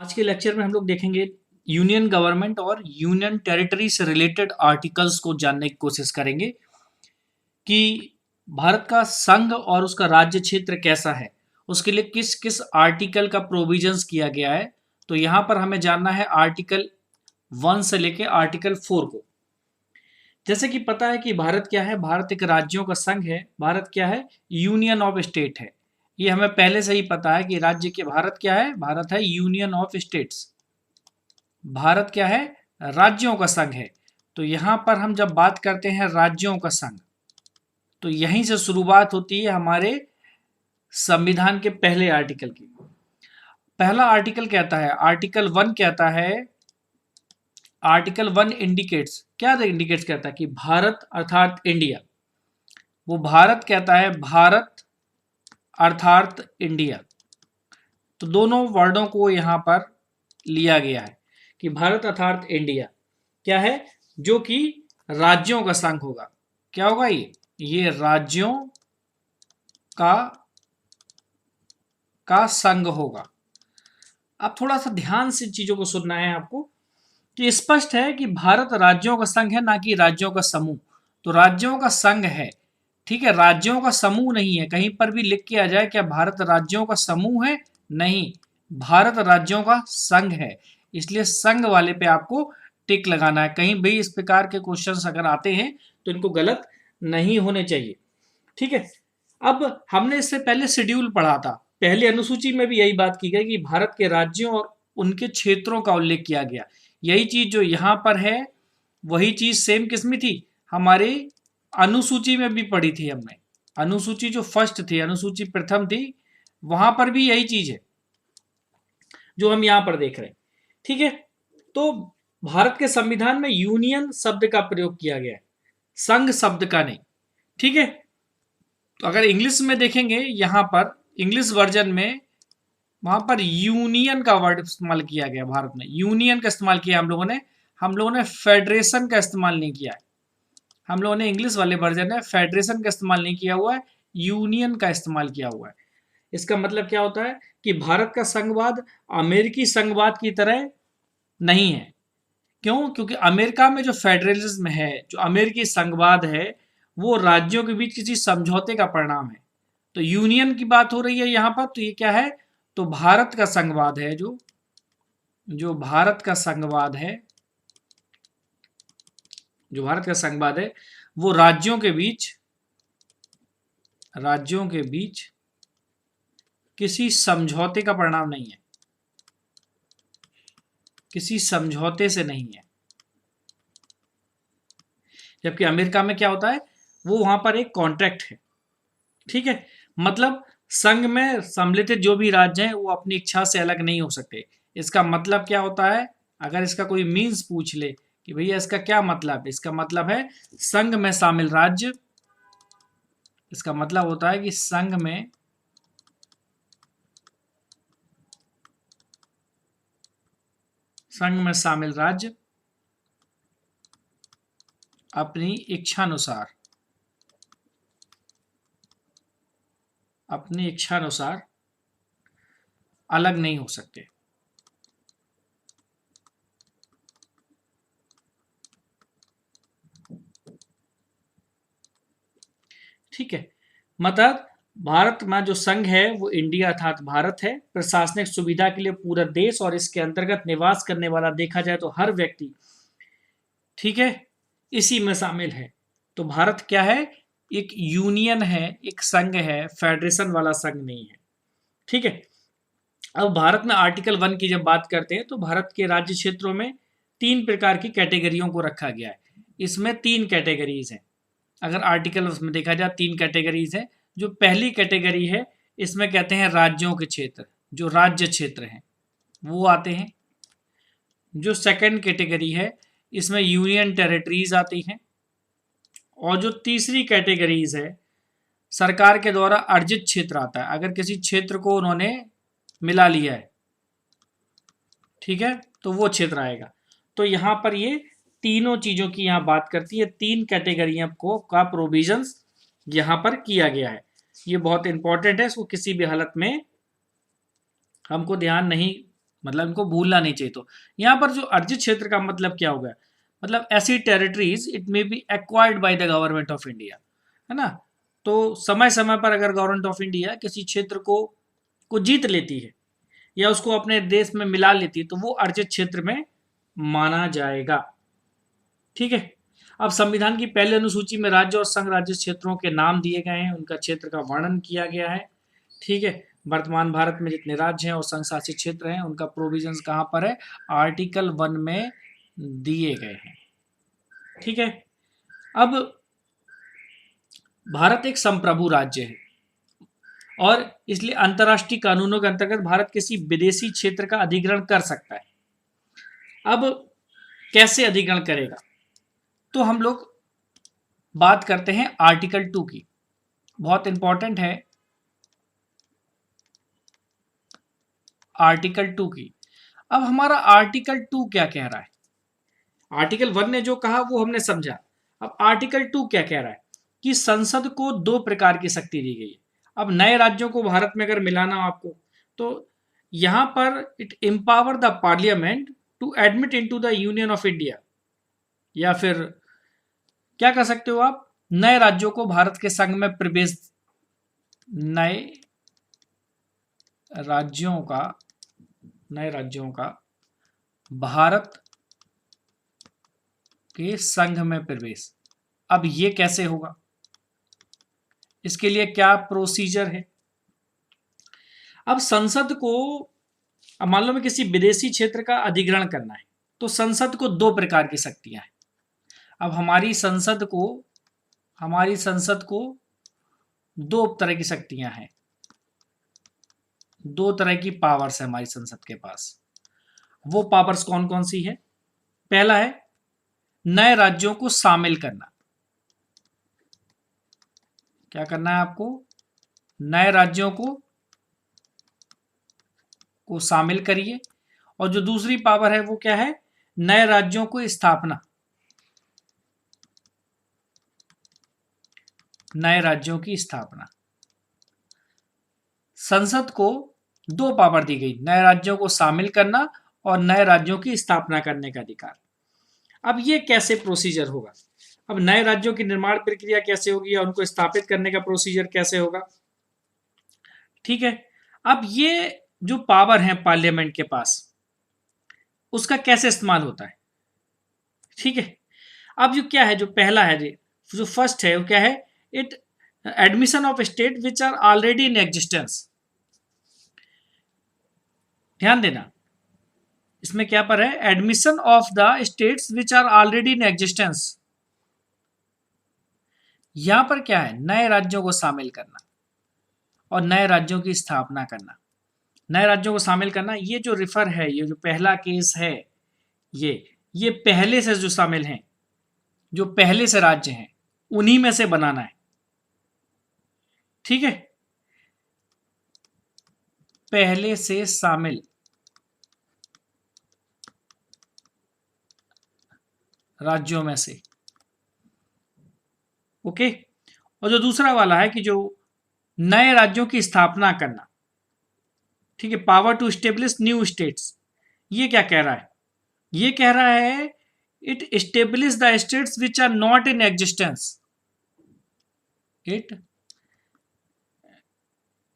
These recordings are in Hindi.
आज के लेक्चर में हम लोग देखेंगे यूनियन गवर्नमेंट और यूनियन टेरिटरी से रिलेटेड आर्टिकल्स को जानने की कोशिश करेंगे कि भारत का संघ और उसका राज्य क्षेत्र कैसा है, उसके लिए किस किस आर्टिकल का प्रोविजंस किया गया है। तो यहाँ पर हमें जानना है आर्टिकल 1 से लेके आर्टिकल 4 को। जैसे कि पता है कि भारत क्या है, भारत एक राज्यों का संघ है। भारत क्या है, यूनियन ऑफ स्टेट है। ये हमें पहले से ही पता है कि राज्य के भारत क्या है, भारत है यूनियन ऑफ स्टेट्स। भारत क्या है, राज्यों का संघ है। तो यहां पर हम जब बात करते हैं राज्यों का संघ, तो यहीं से शुरुआत होती है हमारे संविधान के पहले आर्टिकल की। पहला आर्टिकल कहता है, आर्टिकल 1 कहता है, आर्टिकल 1 इंडिकेट्स, क्या इंडिकेट्स कहता है कि भारत अर्थात इंडिया, वो भारत कहता है भारत अर्थात इंडिया। तो दोनों वर्डों को यहां पर लिया गया है कि भारत अर्थात इंडिया क्या है, जो कि राज्यों का संघ होगा। क्या होगा ये राज्यों का संघ होगा। अब थोड़ा सा ध्यान से चीजों को सुनना है आपको कि स्पष्ट है कि भारत राज्यों का संघ है, ना कि राज्यों का समूह। तो राज्यों का संघ है, ठीक है, राज्यों का समूह नहीं है। कहीं पर भी लिख के आ जाए क्या भारत राज्यों का समूह है, नहीं, भारत राज्यों का संघ है। इसलिए संघ वाले पे आपको टिक लगाना है। कहीं भी इस प्रकार के क्वेश्चंस अगर आते हैं तो इनको गलत नहीं होने चाहिए, ठीक है। अब हमने इससे पहले शेड्यूल पढ़ा था, पहली अनुसूची में भी यही बात की गई कि भारत के राज्यों और उनके क्षेत्रों का उल्लेख किया गया। यही चीज जो यहां पर है, वही चीज सेम किस्म थी हमारी अनुसूची में भी पढ़ी थी हमने। अनुसूची जो फर्स्ट थी, अनुसूची प्रथम थी, वहां पर भी यही चीज है जो हम यहां पर देख रहे हैं, ठीक है। तो भारत के संविधान में यूनियन शब्द का प्रयोग किया गया है, संघ शब्द का नहीं, ठीक है। तो अगर इंग्लिश में देखेंगे, यहां पर इंग्लिश वर्जन में वहां पर यूनियन का वर्ड इस्तेमाल किया गया। भारत में यूनियन का इस्तेमाल किया हम लोगों ने फेडरेशन का इस्तेमाल नहीं किया है। हम लोगों ने इंग्लिश वाले वर्जन में फेडरेशन का इस्तेमाल नहीं किया हुआ है, यूनियन का इस्तेमाल किया हुआ है। इसका मतलब क्या होता है कि भारत का संघवाद अमेरिकी संघवाद की तरह नहीं है। क्यों? क्योंकि अमेरिका में जो फेडरलिज्म है, जो अमेरिकी संघवाद है, वो राज्यों के बीच किसी समझौते का परिणाम है। तो यूनियन की बात हो रही है यहां पर, तो ये क्या है, तो भारत का संघवाद है, जो भारत का संघवाद है, जो भारत का संघवाद है, वो राज्यों के बीच किसी समझौते का परिणाम नहीं है, किसी समझौते से नहीं है। जबकि अमेरिका में क्या होता है, वो वहां पर एक कॉन्ट्रैक्ट है, ठीक है। मतलब संघ में सम्मिलित जो भी राज्य हैं वो अपनी इच्छा से अलग नहीं हो सकते। इसका मतलब क्या होता है, अगर इसका कोई मीन्स पूछ ले कि भैया इसका क्या मतलब, इसका मतलब है संघ में शामिल राज्य, इसका मतलब होता है कि संघ में शामिल राज्य अपनी इच्छानुसार अलग नहीं हो सकते। ठीक है, मतलब भारत में जो संघ है वो इंडिया अर्थात भारत है। प्रशासनिक सुविधा के लिए पूरा देश और इसके अंतर्गत निवास करने वाला देखा जाए तो हर व्यक्ति, ठीक है, इसी में शामिल है। तो भारत क्या है, एक यूनियन है, एक संघ है, फेडरेशन वाला संघ नहीं है, ठीक है। अब भारत में आर्टिकल 1 की जब बात करते हैं तो भारत के राज्य क्षेत्रों में 3 प्रकार की कैटेगरियों को रखा गया है। इसमें 3 कैटेगरीज हैं। अगर आर्टिकल उसमें देखा जाए 3 कैटेगरीज है। जो पहली कैटेगरी है, इसमें कहते हैं राज्यों के क्षेत्र, जो राज्य क्षेत्र हैं वो आते हैं। जो सेकंड कैटेगरी है, इसमें यूनियन टेरिटरीज आती हैं। और जो तीसरी कैटेगरीज है, सरकार के द्वारा अर्जित क्षेत्र आता है। अगर किसी क्षेत्र को उन्होंने मिला लिया है, ठीक है, तो वो क्षेत्र आएगा। तो यहां पर ये तीनों चीजों की यहां बात करती है, 3 कैटेगरियों को का प्रोविजंस यहां पर किया गया है। ये बहुत इंपॉर्टेंट है, इसको किसी भी हालत में हमको ध्यान नहीं मतलब इनको भूलना नहीं चाहिए। तो यहाँ पर जो अर्जित क्षेत्र का मतलब क्या हो गया, मतलब ऐसी territories it may be acquired by the government of India, है ना। तो समय समय पर अगर गवर्नमेंट ऑफ इंडिया किसी क्षेत्र को जीत लेती है या उसको अपने देश में मिला लेती है तो वो अर्जित क्षेत्र में माना जाएगा। ठीक है। अब संविधान की पहली अनुसूची में राज्य और संघ राज्य क्षेत्रों के नाम दिए गए हैं, उनका क्षेत्र का वर्णन किया गया है। ठीक है। वर्तमान भारत में जितने राज्य हैं और संघ शासित क्षेत्र हैं उनका प्रोविजंस कहाँ पर है, आर्टिकल 1 में दिए गए हैं। ठीक है। अब भारत एक संप्रभु राज्य है और इसलिए अंतर्राष्ट्रीय कानूनों के अंतर्गत भारत किसी विदेशी क्षेत्र का अधिग्रहण कर सकता है। अब कैसे अधिग्रहण करेगा, तो हम लोग बात करते हैं आर्टिकल 2 की, बहुत इंपॉर्टेंट है आर्टिकल 2 की। अब हमारा आर्टिकल 2 क्या कह रहा है, आर्टिकल 1 ने जो कहा वो हमने समझा। अब आर्टिकल 2 क्या कह रहा है कि संसद को 2 प्रकार की शक्ति दी गई है। अब नए राज्यों को भारत में अगर मिलाना हो आपको, तो यहां पर it empower the parliament to admit into the union of India, या फिर क्या कर सकते हो आप, नए राज्यों को भारत के संघ में प्रवेश, नए राज्यों का भारत के संघ में प्रवेश। अब ये कैसे होगा, इसके लिए क्या प्रोसीजर है। अब संसद को, अब मान लो मैं किसी विदेशी क्षेत्र का अधिग्रहण करना है तो संसद को 2 प्रकार की शक्तियां हैं। अब हमारी संसद को 2 तरह की शक्तियां हैं, 2 तरह की पावर्स है हमारी संसद के पास। वो पावर्स कौन कौन सी है, पहला है नए राज्यों को शामिल करना। क्या करना है आपको, नए राज्यों को शामिल करिए। और जो दूसरी पावर है वो क्या है, नए राज्यों को स्थापना, नए राज्यों की स्थापना। संसद को 2 पावर दी गई, नए राज्यों को शामिल करना और नए राज्यों की स्थापना करने का अधिकार। अब ये कैसे प्रोसीजर होगा, अब नए राज्यों की निर्माण प्रक्रिया कैसे होगी और उनको स्थापित करने का प्रोसीजर कैसे होगा। ठीक है। अब ये जो पावर है पार्लियामेंट के पास, उसका कैसे इस्तेमाल होता है। ठीक है। अब जो क्या है, जो पहला है, जो फर्स्ट है वो क्या है, it admission of state which are already in existence. ध्यान देना, इसमें क्या पर है, admission of the states which are already in existence. यहां पर क्या है, नए राज्यों को शामिल करना और नए राज्यों की स्थापना करना। नए राज्यों को शामिल करना, ये जो रिफर है, ये जो पहला केस है, ये पहले से जो शामिल हैं, जो पहले से राज्य हैं, उन्हीं में से बनाना है। ठीक है। पहले से शामिल राज्यों में से, ओके। और जो दूसरा वाला है कि जो नए राज्यों की स्थापना करना, ठीक है, power to establish new states. ये क्या कह रहा है, ये कह रहा है it establish the states which are not in existence.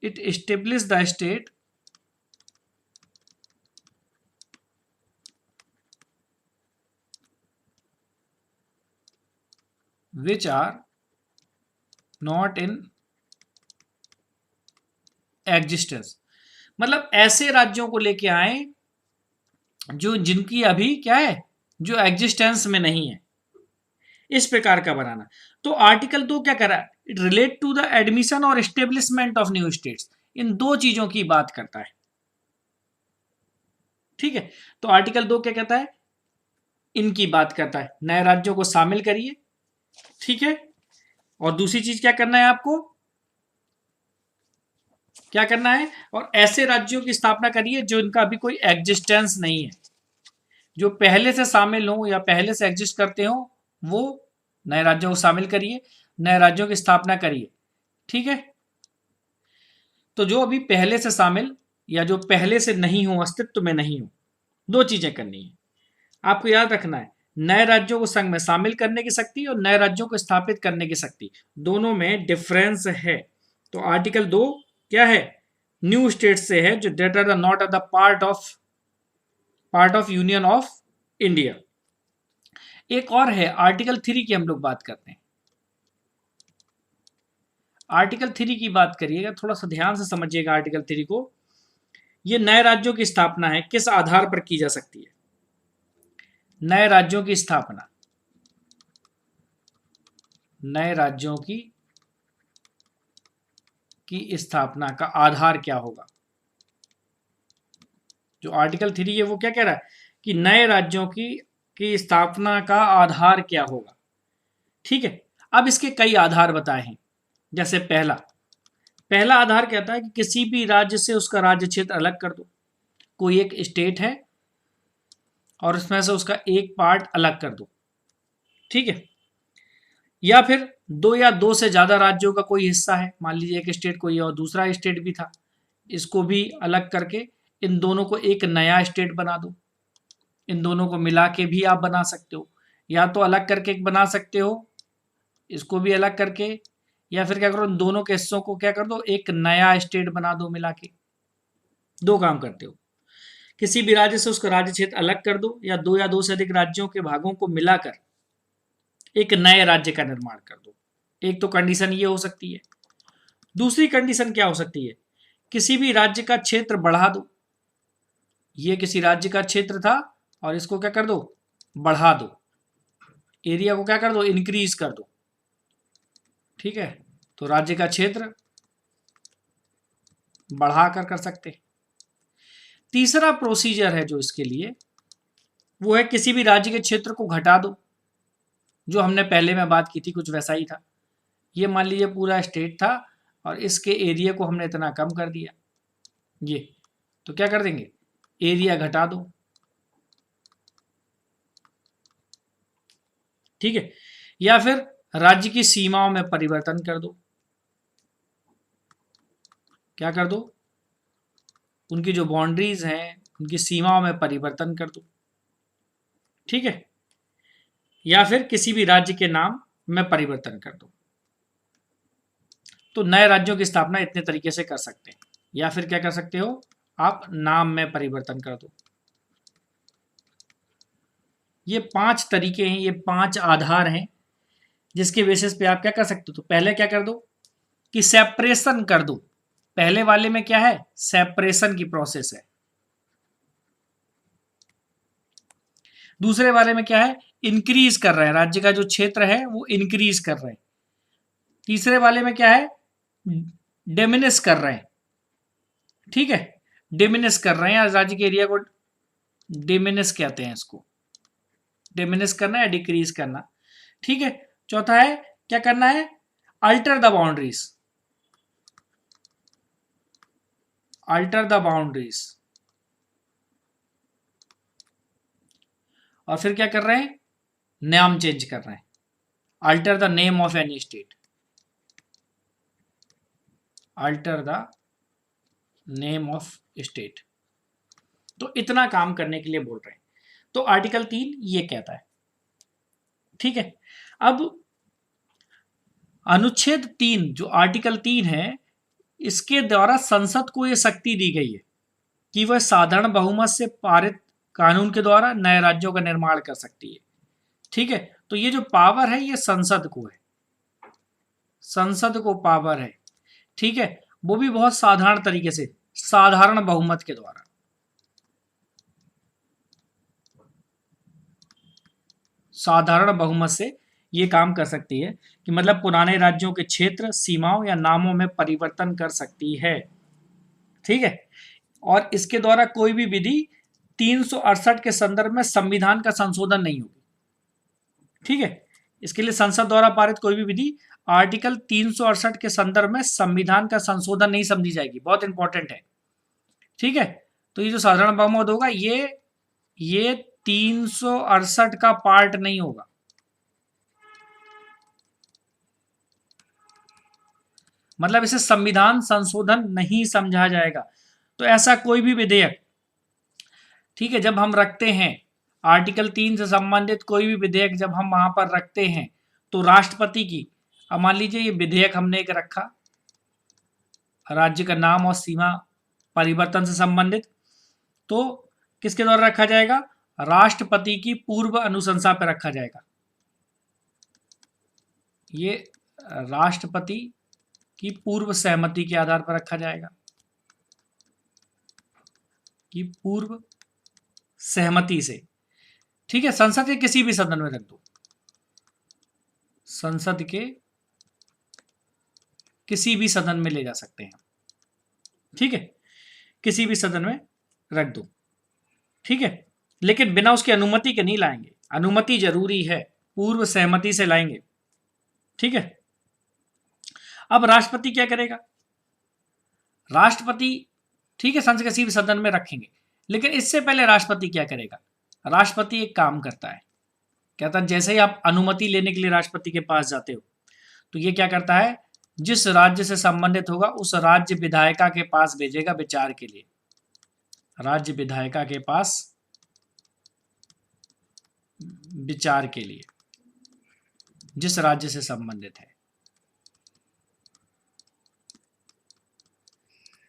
it establish the state which are not in existence। मतलब ऐसे राज्यों को लेके आए जो जिनकी अभी क्या है, जो एग्जिस्टेंस में नहीं है, इस प्रकार का बनाना। तो आर्टिकल 2 क्या कर रहा है, it relate to the admission और एस्टेब्लिशमेंट ऑफ न्यू स्टेट्स। इन 2 चीजों की बात करता है। ठीक है। तो आर्टिकल 2 क्या कहता है, इनकी बात करता है, नए राज्यों को शामिल करिए। ठीक है। और दूसरी चीज क्या करना है आपको, क्या करना है, और ऐसे राज्यों की स्थापना करिए जो इनका अभी कोई एग्जिस्टेंस नहीं है, जो पहले से शामिल हो या पहले से एग्जिस्ट करते हो, वो नए राज्यों को शामिल करिए, नए राज्यों की स्थापना करिए। ठीक है। तो जो अभी पहले से शामिल या जो पहले से नहीं हो, अस्तित्व में नहीं हो। दो चीजें करनी है आपको, याद रखना है, नए राज्यों को संघ में शामिल करने की शक्ति और नए राज्यों को स्थापित करने की शक्ति, दोनों में डिफरेंस है। तो आर्टिकल 2 क्या है, न्यू स्टेट से है, जो that are not are the part of union of India. एक और है आर्टिकल 3 की हम लोग बात करते हैं। आर्टिकल 3 की बात करिएगा, थोड़ा सा ध्यान से समझिएगा आर्टिकल 3 को। ये नए राज्यों की स्थापना है, किस आधार पर की जा सकती है, नए राज्यों की स्थापना, नए राज्यों की स्थापना का आधार क्या होगा। जो आर्टिकल 3 है वो क्या कह रहा है कि नए राज्यों की स्थापना का आधार क्या होगा। ठीक है, अब इसके कई आधार बताए हैं। जैसे पहला आधार कहता है कि किसी भी राज्य से उसका राज्य क्षेत्र अलग कर दो। कोई एक स्टेट है और उसमें से उसका एक पार्ट अलग कर दो, ठीक है। या फिर दो या दो से ज्यादा राज्यों का कोई हिस्सा है, मान लीजिए एक स्टेट कोई और दूसरा स्टेट भी था, इसको भी अलग करके इन दोनों को एक नया स्टेट बना दो। इन दोनों को मिला के भी आप बना सकते हो, या तो अलग करके एक बना सकते हो, इसको भी अलग करके, या फिर क्या करो, इन दोनों के हिस्सों को क्या कर दो, एक नया स्टेट बना दो मिला के। दो काम करते हो, किसी भी राज्य से उसका राज्य क्षेत्र अलग कर दो, या दो से अधिक राज्यों के भागों को मिलाकर एक नए राज्य का निर्माण कर दो। एक तो कंडीशन ये हो सकती है। दूसरी कंडीशन क्या हो सकती है, किसी भी राज्य का क्षेत्र बढ़ा दो। ये किसी राज्य का क्षेत्र था और इसको क्या कर दो, बढ़ा दो, एरिया को क्या कर दो, इंक्रीज कर दो। ठीक है, तो राज्य का क्षेत्र बढ़ाकर कर सकते। तीसरा प्रोसीजर है जो इसके लिए, वो है किसी भी राज्य के क्षेत्र को घटा दो। जो हमने पहले में बात की थी कुछ वैसा ही था। ये मान लीजिए पूरा स्टेट था और इसके एरिया को हमने इतना कम कर दिया, ये तो क्या कर देंगे, एरिया घटा दो। ठीक है, या फिर राज्य की सीमाओं में परिवर्तन कर दो। क्या कर दो, उनकी जो बाउंड्रीज हैं उनकी सीमाओं में परिवर्तन कर दो। ठीक है, या फिर किसी भी राज्य के नाम में परिवर्तन कर दो। तो नए राज्यों की स्थापना इतने तरीके से कर सकते हैं। या फिर क्या कर सकते हो, आप नाम में परिवर्तन कर दो। ये 5 तरीके हैं, ये 5 आधार हैं जिसके बेसिस पे आप क्या कर सकते हो। तो पहले क्या कर दो कि सेपरेशन कर दो। पहले वाले में क्या है, सेपरेशन की प्रोसेस है। दूसरे वाले में क्या है, इंक्रीज कर रहे हैं, राज्य का जो क्षेत्र है वो इंक्रीज कर रहे हैं। तीसरे वाले में क्या है, डिमिनिश कर रहे हैं। ठीक है, डिमिनिश कर रहे हैं, राज्य के एरिया को डिमिनिश कहते हैं इसको, डिमिनिश करना या डिक्रीज करना। ठीक है, चौथा है क्या करना है, alter the boundaries, alter the boundaries. और फिर क्या कर रहे हैं, नाम चेंज कर रहे हैं, alter the name of any state, alter the name of state. तो इतना काम करने के लिए बोल रहे हैं। तो आर्टिकल 3 ये कहता है। ठीक है, अब अनुच्छेद 3 जो आर्टिकल 3 है, इसके द्वारा संसद को यह शक्ति दी गई है कि वह साधारण बहुमत से पारित कानून के द्वारा नए राज्यों का निर्माण कर सकती है। ठीक है, तो ये जो पावर है ये संसद को है, संसद को पावर है। ठीक है, वो भी बहुत साधारण तरीके से, साधारण बहुमत के द्वारा। साधारण बहुमत से ये काम कर सकती है कि मतलब पुराने राज्यों के क्षेत्र, सीमाओं या नामों में परिवर्तन कर सकती है। ठीक है, और इसके द्वारा कोई भी विधि 368 के संदर्भ में संविधान का संशोधन नहीं होगी। ठीक है, इसके लिए संसद द्वारा पारित कोई भी विधि आर्टिकल 368 के संदर्भ में संविधान का संशोधन नहीं समझी जाएगी। बहुत इंपॉर्टेंट है। ठीक है, तो ये जो साधारण बहुमत होगा ये 368 का पार्ट नहीं होगा। मतलब इसे संविधान संशोधन नहीं समझा जाएगा। तो ऐसा कोई भी विधेयक, ठीक है, जब हम रखते हैं आर्टिकल 3 से संबंधित कोई भी विधेयक जब हम वहां पर रखते हैं तो राष्ट्रपति की, अब मान लीजिए ये विधेयक हमने एक रखा राज्य का नाम और सीमा परिवर्तन से संबंधित, तो किसके द्वारा रखा जाएगा? राष्ट्रपति की पूर्व अनुशंसा पर रखा जाएगा। ये राष्ट्रपति की पूर्व सहमति के आधार पर रखा जाएगा, कि पूर्व सहमति से, ठीक है। संसद के किसी भी सदन में रख दो, संसद के किसी भी सदन में ले जा सकते हैं, ठीक है, किसी भी सदन में रख दो, ठीक है, लेकिन बिना उसकी अनुमति के नहीं लाएंगे, अनुमति जरूरी है, पूर्व सहमति से लाएंगे, ठीक है। अब राष्ट्रपति क्या करेगा? राष्ट्रपति, ठीक है, संसद किसी भी सदन में रखेंगे, लेकिन इससे पहले राष्ट्रपति क्या करेगा? राष्ट्रपति एक काम करता है, कहता है जैसे ही आप अनुमति लेने के लिए राष्ट्रपति के पास जाते हो तो ये क्या करता है, जिस राज्य से संबंधित होगा उस राज्य विधायिका के पास भेजेगा विचार के लिए, राज्य विधायिका के पास विचार के लिए, जिस राज्य से संबंधित है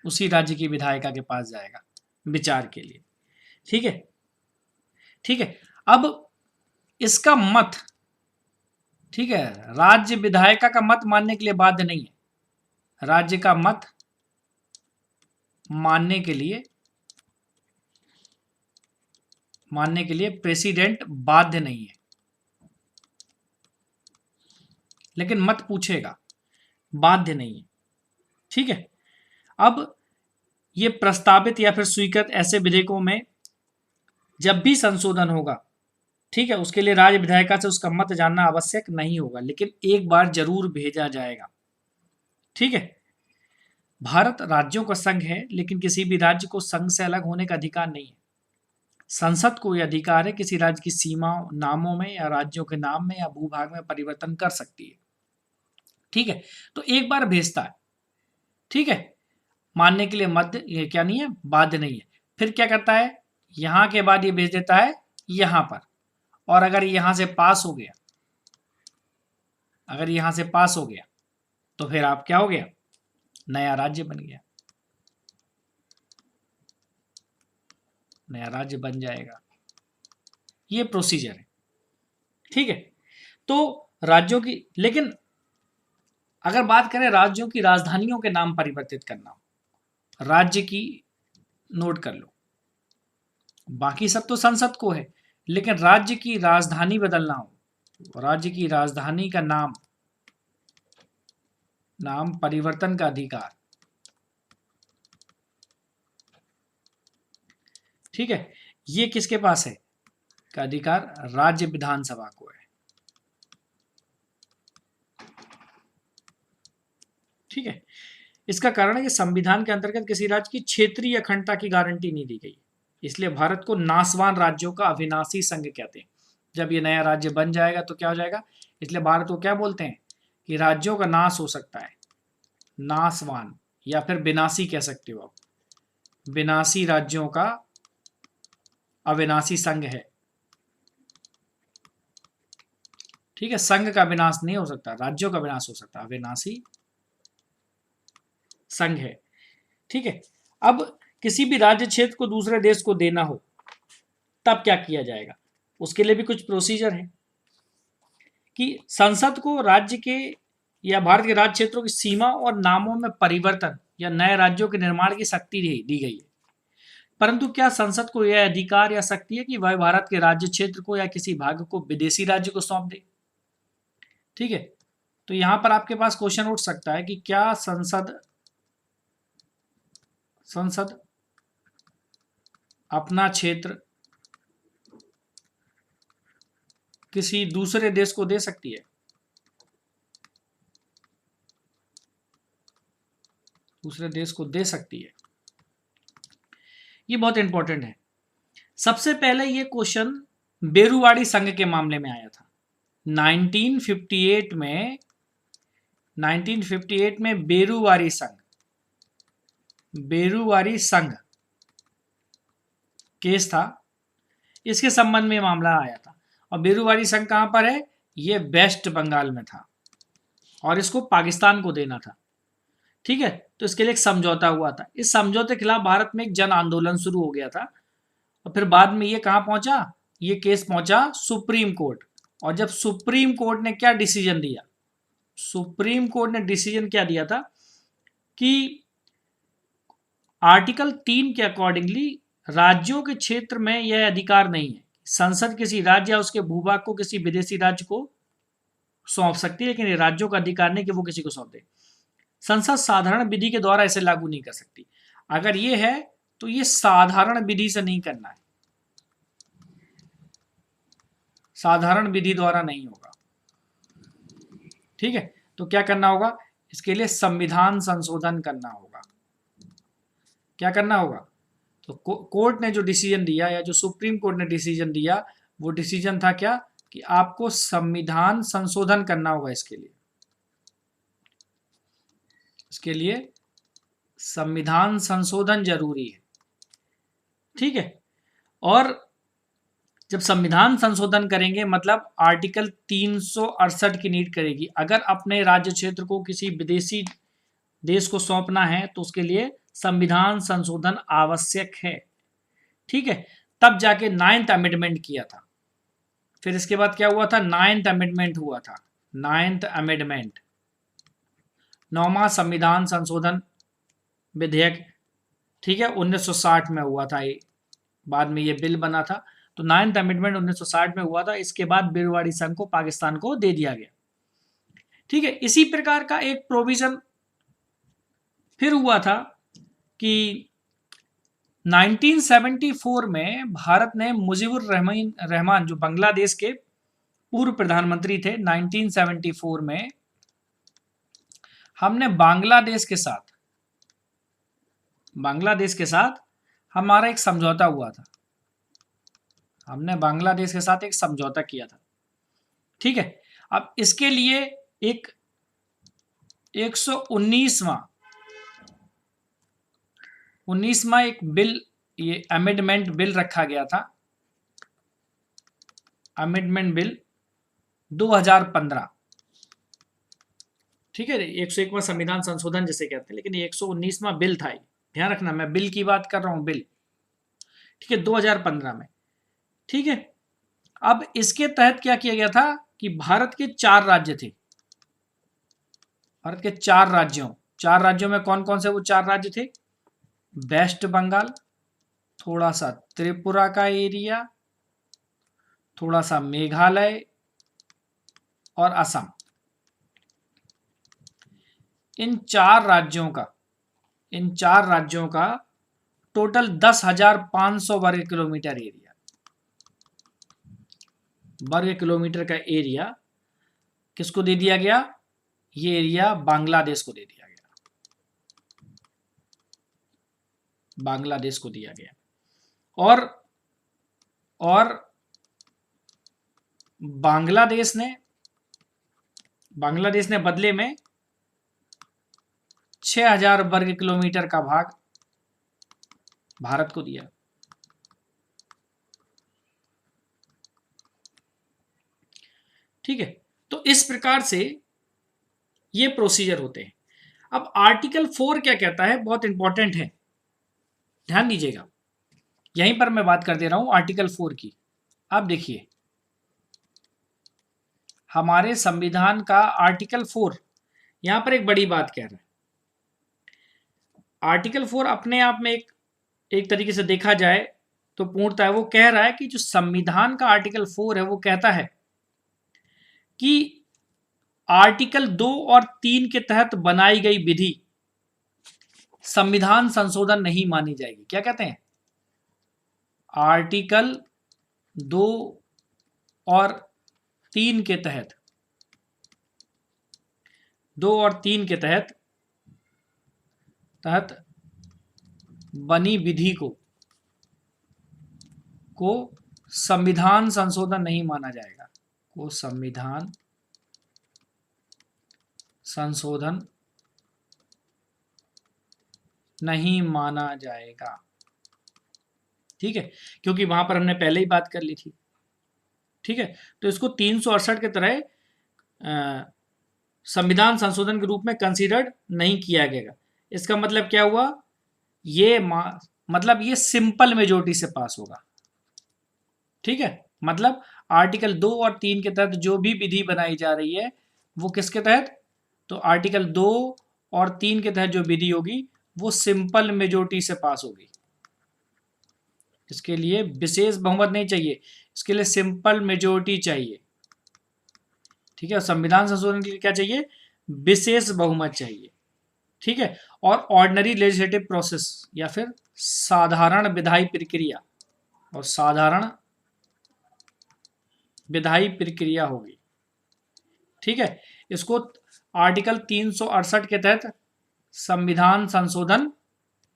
उसी राज्य की विधायिका के पास जाएगा विचार के लिए, ठीक है, ठीक है। अब इसका मत, ठीक है, राज्य विधायिका का मत मानने के लिए बाध्य नहीं है, राज्य का मत मानने के लिए प्रेसिडेंट बाध्य नहीं है, लेकिन मत पूछेगा, बाध्य नहीं है, ठीक है। अब ये प्रस्तावित या फिर स्वीकृत ऐसे विधेयकों में जब भी संशोधन होगा, ठीक है, उसके लिए राज्य विधायिका से उसका मत जानना आवश्यक नहीं होगा, लेकिन एक बार जरूर भेजा जाएगा, ठीक है। भारत राज्यों का संघ है, लेकिन किसी भी राज्य को संघ से अलग होने का अधिकार नहीं है। संसद को यह अधिकार है किसी राज्य की सीमाओं, नामों में या राज्यों के नाम में या भूभाग में परिवर्तन कर सकती है, ठीक है। तो एक बार भेजता है, ठीक है, मानने के लिए मध्य ये क्या नहीं है, बाध्य नहीं है। फिर क्या करता है, यहां के बाद ये भेज देता है यहां पर, और अगर यहां से पास हो गया, अगर यहां से पास हो गया तो फिर आप क्या हो गया, नया राज्य बन गया, नया राज्य बन जाएगा। ये प्रोसीजर है, ठीक है। तो राज्यों की, लेकिन अगर बात करें राज्यों की राजधानियों के नाम परिवर्तित करना, राज्य की, नोट कर लो, बाकी सब तो संसद को है, लेकिन राज्य की राजधानी बदलना हो, राज्य की राजधानी का नाम परिवर्तन का अधिकार, ठीक है, ये किसके पास है का अधिकार? राज्य विधानसभा को है, ठीक है। इसका कारण है कि संविधान के अंतर्गत किसी राज्य की क्षेत्रीय अखंडता की गारंटी नहीं दी गई, इसलिए भारत को नासवान राज्यों का अविनाशी संघ कहते हैं। जब ये नया राज्य बन जाएगा तो क्या हो जाएगा, इसलिए भारत को क्या बोलते हैं कि राज्यों का नाश हो सकता है, नासवान, या फिर विनाशी कह सकते हो आप, विनाशी राज्यों का अविनाशी संघ है, ठीक है। संघ का विनाश नहीं हो सकता, राज्यों का विनाश हो सकता है, अविनाशी संघ है, ठीक है। अब किसी भी राज्य क्षेत्र को दूसरे देश को देना हो तब क्या किया जाएगा, उसके लिए भी कुछ प्रोसीजर है कि संसद को राज्य के या भारत के राज्य क्षेत्रों की सीमा और नामों में परिवर्तन या नए राज्यों के निर्माण की शक्ति दी गई है, परंतु क्या संसद को यह अधिकार या शक्ति है कि वह भारत के राज्य क्षेत्र को या किसी भाग को विदेशी राज्य को सौंप दे, ठीक है। तो यहां पर आपके पास क्वेश्चन उठ सकता है कि क्या संसद अपना क्षेत्र किसी दूसरे देश को दे सकती है, दूसरे देश को दे सकती है, ये बहुत इंपॉर्टेंट है। सबसे पहले ये क्वेश्चन बेरुवाड़ी संघ के मामले में आया था 1958 में, 1958 में बेरुवाड़ी संघ, बेरुवारी संघ केस था, इसके संबंध में मामला आया था। और बेरुवारी संघ कहां पर है? ये वेस्ट बंगाल में था और इसको पाकिस्तान को देना था। ठीक है, तो इसके लिए एक समझौता हुआ था। इस समझौते के खिलाफ भारत में एक जन आंदोलन शुरू हो गया था और फिर बाद में ये कहां पहुंचा? ये केस पहुंचा सुप्रीम कोर्ट। और जब सुप्रीम कोर्ट ने क्या डिसीजन दिया? सुप्रीम कोर्ट ने डिसीजन क्या दिया था कि आर्टिकल 3 के अकॉर्डिंगली राज्यों के क्षेत्र में यह अधिकार नहीं है, संसद किसी राज्य या उसके भूभाग को किसी विदेशी राज्य को सौंप सकती है, लेकिन ये राज्यों का अधिकार नहीं कि वो किसी को सौंप दे। संसद साधारण विधि के द्वारा इसे लागू नहीं कर सकती। अगर ये है तो ये साधारण विधि से नहीं करना है, साधारण विधि द्वारा नहीं होगा। ठीक है, तो क्या करना होगा? इसके लिए संविधान संशोधन करना होगा। क्या करना होगा? तो कोर्ट ने जो डिसीजन दिया या जो सुप्रीम कोर्ट ने डिसीजन दिया, वो डिसीजन था क्या? कि आपको संविधान संशोधन करना होगा। इसके लिए संविधान संशोधन जरूरी है। ठीक है, और जब संविधान संशोधन करेंगे मतलब आर्टिकल 368 की नीड करेगी। अगर अपने राज्य क्षेत्र को किसी विदेशी देश को सौंपना है तो उसके लिए संविधान संशोधन आवश्यक है। ठीक है, तब जाके 9th अमेंडमेंट किया था। फिर इसके बाद क्या हुआ था? 9th अमेंडमेंट हुआ था। 9th अमेंडमेंट, 9वां संविधान संशोधन विधेयक। ठीक है, 1960 में हुआ था ये, बाद में ये बिल बना था। तो 9th अमेंडमेंट 1960 में हुआ था। इसके बाद बेरुवारी संघ को पाकिस्तान को दे दिया गया। ठीक है, इसी प्रकार का एक प्रोविजन फिर हुआ था कि 1974 में भारत ने मुजीबुर रहमान जो बांग्लादेश के पूर्व प्रधानमंत्री थे, 1974 में हमने बांग्लादेश के साथ हमारा एक समझौता हुआ था। हमने बांग्लादेश के साथ एक समझौता किया था। ठीक है, अब इसके लिए एक 19वां एक बिल, ये अमेंडमेंट बिल रखा गया था। Amendment bill 2015। ठीक है, 101वां संविधान संशोधन जिसे कहते हैं, लेकिन ये 119वां बिल था। ध्यान रखना, मैं बिल की बात कर रहा हूं, बिल। ठीक है, 2015 में। ठीक है, अब इसके तहत क्या किया गया था कि भारत के 4 राज्य थे। भारत के 4 राज्यों में कौन कौन से वो 4 राज्य थे? वेस्ट बंगाल, थोड़ा सा त्रिपुरा का एरिया, थोड़ा सा मेघालय और असम। इन 4 राज्यों का टोटल 10,500 वर्ग किलोमीटर का एरिया किसको दे दिया गया? ये एरिया बांग्लादेश को दे दिया गया। बांग्लादेश को दिया गया। और बांग्लादेश ने बदले में 6,000 वर्ग किलोमीटर का भाग भारत को दिया। ठीक है, तो इस प्रकार से ये प्रोसीजर होते हैं। अब आर्टिकल 4 क्या कहता है? बहुत इंपॉर्टेंट है, ध्यान दीजिएगा। यहीं पर मैं बात कर दे रहा हूं आर्टिकल 4 की। अब देखिए, हमारे संविधान का आर्टिकल 4 यहां पर एक बड़ी बात कह रहा है। आर्टिकल 4 अपने आप में एक तरीके से देखा जाए तो पूर्णतः वो कह रहा है कि जो संविधान का आर्टिकल 4 है वो कहता है कि आर्टिकल 2 और 3 के तहत बनाई गई विधि संविधान संशोधन नहीं मानी जाएगी। क्या कहते हैं? आर्टिकल 2 और 3 के तहत, 2 और 3 के तहत बनी विधि को संविधान संशोधन नहीं माना जाएगा। को संविधान संशोधन नहीं माना जाएगा। ठीक है, क्योंकि वहां पर हमने पहले ही बात कर ली थी। ठीक है, तो इसको 368 के तरह संविधान संशोधन के रूप में कंसीडर्ड नहीं किया गया। इसका मतलब क्या हुआ, ये मतलब ये सिंपल मेजोरिटी से पास होगा। ठीक है, मतलब आर्टिकल 2 और 3 के तहत जो भी विधि बनाई जा रही है वो किसके तहत, तो आर्टिकल 2 और 3 के तहत जो विधि होगी वो सिंपल मेजोरिटी से पास होगी। इसके लिए विशेष बहुमत नहीं चाहिए, इसके लिए सिंपल मेजोरिटी चाहिए। ठीक है, संविधान संशोधन के लिए क्या चाहिए, विशेष बहुमत चाहिए। ठीक है, और ऑर्डिनरी लेजिस्लेटिव प्रोसेस या फिर साधारण विधायी प्रक्रिया, और साधारण विधायी प्रक्रिया होगी। ठीक है, इसको आर्टिकल 368 के तहत संविधान संशोधन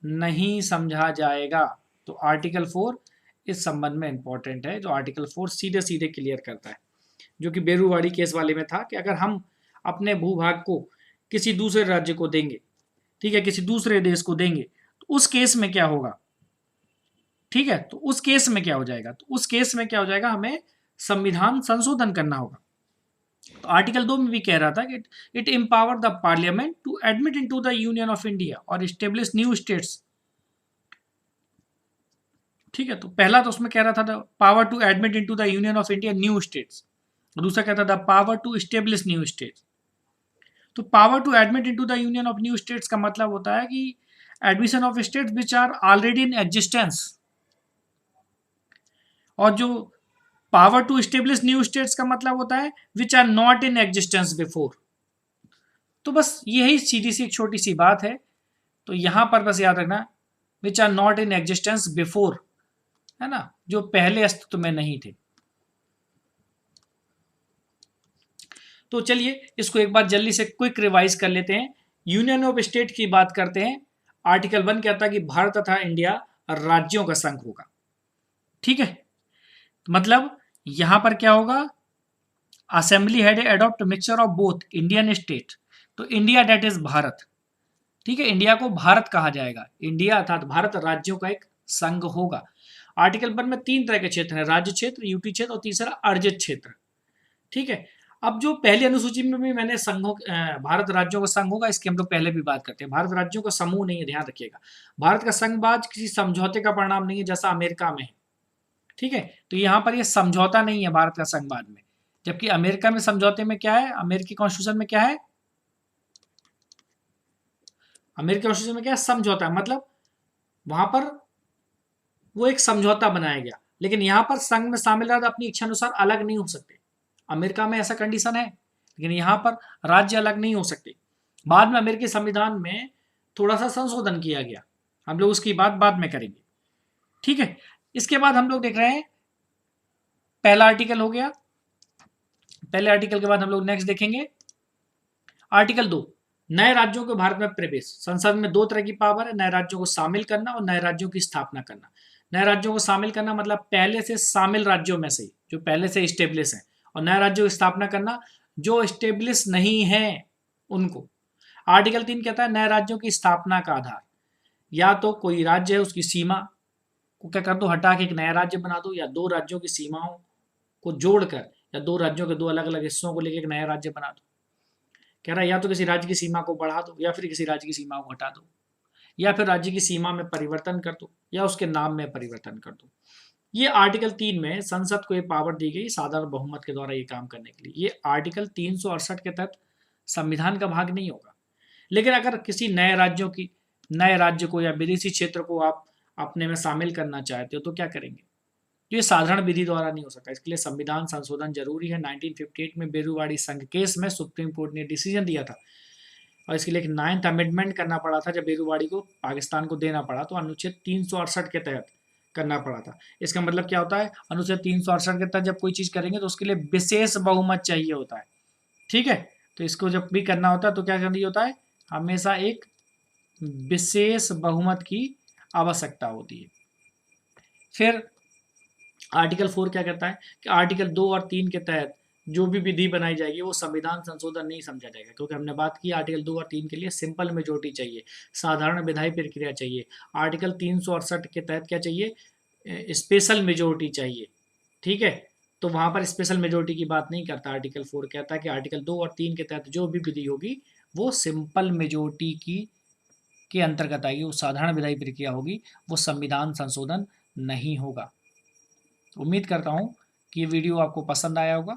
नहीं समझा जाएगा। तो आर्टिकल 4 इस संबंध में इंपॉर्टेंट है, जो आर्टिकल 4 सीधे सीधे क्लियर करता है, जो कि बेरूवाड़ी केस वाले में था कि अगर हम अपने भूभाग को किसी दूसरे राज्य को देंगे, ठीक है, किसी दूसरे देश को देंगे, तो उस केस में क्या होगा। ठीक है, तो उस केस में क्या हो जाएगा, तो उस केस में क्या हो जाएगा, हमें संविधान संशोधन करना होगा। तो आर्टिकल 2 में भी कह रहा था कि it empower the parliament to admit into the union of India और एस्टेब्लिश न्यू स्टेट्स। ठीक है, तो पहला तो उसमें कह रहा था power to admit into the union of India new states, दूसरा कहता था power to establish new states. तो power to admit into the union of new states का मतलब होता है कि admission of states which are already in existence, और जो power to establish new states का मतलब होता है which are not in existence before. तो बस यही सीधी सी एक छोटी सी बात है, तो यहां पर बस याद रखना which are not in existence before, है ना, जो पहले अस्तित्व में नहीं थे। तो चलिए इसको एक बार जल्दी से क्विक रिवाइज कर लेते हैं। यूनियन ऑफ स्टेट की बात करते हैं। आर्टिकल 1 कहता है कि भारत तथा इंडिया राज्यों का संघ होगा। ठीक है, मतलब यहां पर क्या होगा, assembly head adopt mixture of both Indian state, तो इंडिया डेट इज भारत। ठीक है, इंडिया को भारत कहा जाएगा, इंडिया अर्थात भारत राज्यों का एक संघ होगा। आर्टिकल 1 में 3 तरह के क्षेत्र हैं, राज्य क्षेत्र, यूटी क्षेत्र और तीसरा अर्जित क्षेत्र। ठीक है, अब जो पहली अनुसूची में भी मैंने संघों भारत राज्यों का संघ होगा, इसकी हम लोग पहले भी बात करते हैं। भारत राज्यों का समूह नहीं है, ध्यान रखिएगा। भारत का संघवाद किसी समझौते का परिणाम नहीं है, जैसा अमेरिका में है। ठीक है, तो यहां पर यह समझौता नहीं है भारत का संघवाद में, जबकि अमेरिका में समझौते में क्या है, अमेरिकी कॉन्स्टिट्यूशन में क्या है, अमेरिकी कॉन्स्टिट्यूशन में क्या है, समझौता, मतलब वहां पर वो एक समझौता बनाया गया, लेकिन यहां पर संघ में शामिल राज्य अपनी इच्छा अनुसार अलग नहीं हो सकते। अमेरिका में ऐसा कंडीशन है, लेकिन यहां पर राज्य अलग नहीं हो सकते। बाद में अमेरिकी संविधान में थोड़ा सा संशोधन किया गया, हम लोग उसकी बात बाद में करेंगे। ठीक है, इसके बाद हम लोग देख रहे हैं पहला आर्टिकल हो गया। पहले आर्टिकल के बाद हम लोग नेक्स्ट देखेंगे आर्टिकल 2, नए राज्यों के भारत में प्रवेश। संसद में 2 तरह की पावर है, नए राज्यों को शामिल करना और नए राज्यों की स्थापना करना। नए राज्यों को शामिल करना मतलब पहले से शामिल राज्यों में से जो पहले से स्टेब्लिश है, और नए राज्यों की स्थापना करना जो स्टेब्लिश नहीं है उनको। आर्टिकल 3 कहता है नए राज्यों की स्थापना का आधार या तो कोई राज्य है उसकी सीमा को क्या कर दो, हटा के एक नया राज्य बना दो, या 2 राज्यों की सीमाओं को जोड़कर, या 2 राज्यों के 2 अलग अलग हिस्सों को लेकर एक नया राज्य बना दो। कह रहा है या तो किसी राज्य की सीमा को बढ़ा दो, या फिर किसी राज्य की सीमा को घटा दो, या फिर राज्य की सीमा में परिवर्तन कर दो, या उसके नाम में परिवर्तन कर दो। ये आर्टिकल 3 में संसद को ये पावर दी गई साधारण बहुमत के द्वारा ये काम करने के लिए। ये आर्टिकल 368 के तहत संविधान का भाग नहीं होगा। लेकिन अगर किसी नए राज्य को या विदेशी क्षेत्र को आप अपने में शामिल करना चाहते हो तो क्या करेंगे, तो ये साधारण विधि द्वारा नहीं हो सकता। इसके लिए संविधान संशोधन जरूरी है। 1958 में बेरूवाड़ी संघ केस में सुप्रीम कोर्ट ने डिसीजन दिया था, और इसके लिए एक 9th अमेंडमेंट करना पड़ा था जब बेरूवाड़ी को पाकिस्तान को देना पड़ा, तो अनुच्छेद 368 के तहत करना पड़ा था। इसका मतलब क्या होता है, अनुच्छेद 368 के तहत जब कोई चीज करेंगे तो उसके लिए विशेष बहुमत चाहिए होता है। ठीक है, तो इसको जब भी करना होता है तो क्या चाहिए होता है, हमेशा एक विशेष बहुमत की आवश्यकता होती है। फिर आर्टिकल 4 क्या कहता है कि आर्टिकल 2 और 3 के तहत जो भी विधि बनाई जाएगी वो संविधान संशोधन नहीं समझा जाएगा, क्योंकि हमने बात की आर्टिकल 2 और 3 के लिए सिंपल मेजोरिटी चाहिए, साधारण विधायी प्रक्रिया चाहिए। आर्टिकल 368 के तहत क्या चाहिए? स्पेशल मेजोरिटी चाहिए। ठीक है, तो वहां पर स्पेशल मेजोरिटी की बात नहीं करता। आर्टिकल 4 कहता है कि आर्टिकल 2 और 3 के तहत जो भी विधि होगी वो सिंपल मेजोरिटी की के अंतर्गत आएगी, वो साधारण विधायी प्रक्रिया होगी, वो संविधान संशोधन नहीं होगा। उम्मीद करता हूं कि ये वीडियो आपको पसंद आया होगा।